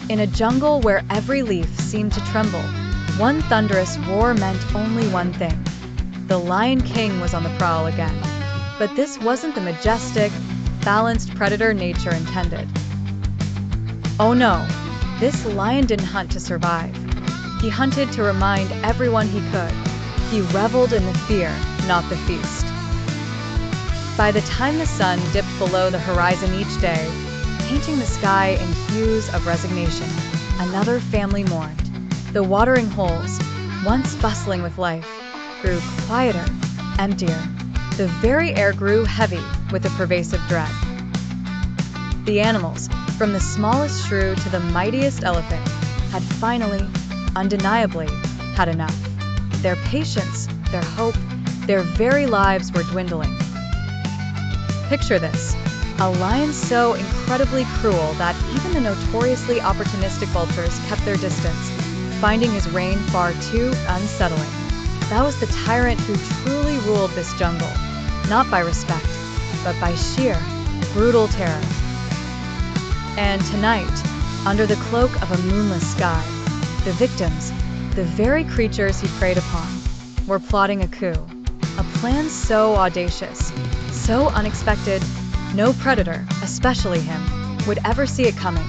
In a jungle where every leaf seemed to tremble, one thunderous roar meant only one thing. The Lion King was on the prowl again. But this wasn't the majestic, balanced predator nature intended. Oh no, this lion didn't hunt to survive. He hunted to remind everyone he could. He reveled in the fear, not the feast. By the time the sun dipped below the horizon each day, painting the sky in hues of resignation, another family mourned. The watering holes, once bustling with life, grew quieter, emptier. The very air grew heavy with a pervasive dread. The animals, from the smallest shrew to the mightiest elephant, had finally, undeniably, had enough. Their patience, their hope, their very lives were dwindling. Picture this, a lion so incredibly cruel that even the notoriously opportunistic vultures kept their distance, finding his reign far too unsettling. That was the tyrant who truly ruled this jungle, not by respect, but by sheer, brutal terror. And tonight, under the cloak of a moonless sky, the victims, the very creatures he preyed upon, were plotting a coup. A plan so audacious, so unexpected, no predator, especially him, would ever see it coming.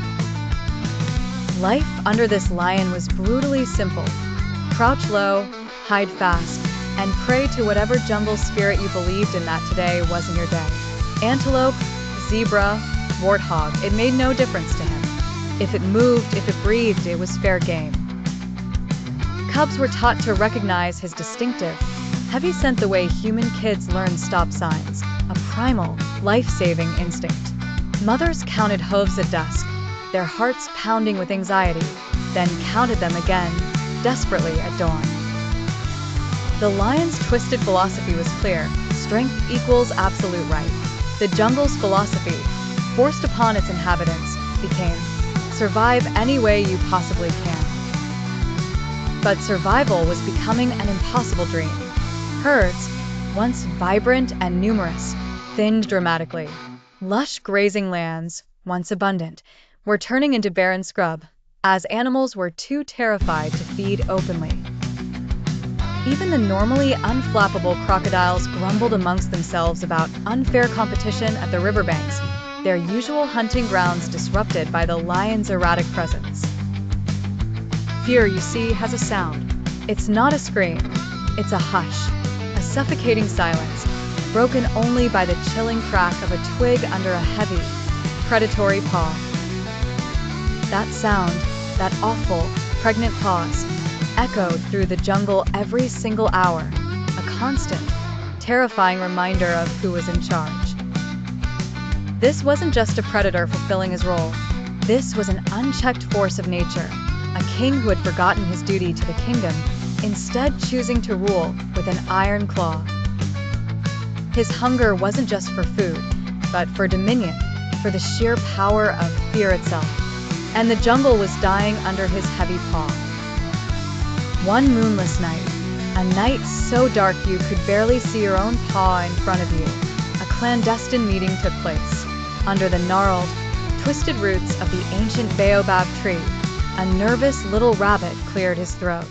Life under this lion was brutally simple. Crouch low, hide fast, and pray to whatever jungle spirit you believed in that today wasn't your day. Antelope, zebra, warthogâ, it made no difference to him. If it moved, if it breathed, it was fair game. Cubs were taught to recognize his distinctive, heavy scent the way human kids learn stop signs, a primal, life-saving instinct. Mothers counted hooves at dusk, their hearts pounding with anxiety, then counted them again, desperately at dawn. The lion's twisted philosophy was clear: strength equals absolute right. The jungle's philosophy, forced upon its inhabitants, became survive any way you possibly can. But survival was becoming an impossible dream. Herds, once vibrant and numerous, thinned dramatically. Lush grazing lands, once abundant, were turning into barren scrub, as animals were too terrified to feed openly. Even the normally unflappable crocodiles grumbled amongst themselves about unfair competition at the riverbanks, their usual hunting grounds disrupted by the lion's erratic presence. Fear, you see, has a sound. It's not a scream, it's a hush, a suffocating silence, broken only by the chilling crack of a twig under a heavy, predatory paw. That sound, that awful, pregnant pause, echoed through the jungle every single hour, a constant, terrifying reminder of who was in charge. This wasn't just a predator fulfilling his role. This was an unchecked force of nature, a king who had forgotten his duty to the kingdom, instead choosing to rule with an iron claw. His hunger wasn't just for food, but for dominion, for the sheer power of fear itself. And the jungle was dying under his heavy paw. One moonless night, a night so dark you could barely see your own paw in front of you, a clandestine meeting took place. Under the gnarled, twisted roots of the ancient baobab tree, a nervous little rabbit cleared his throat.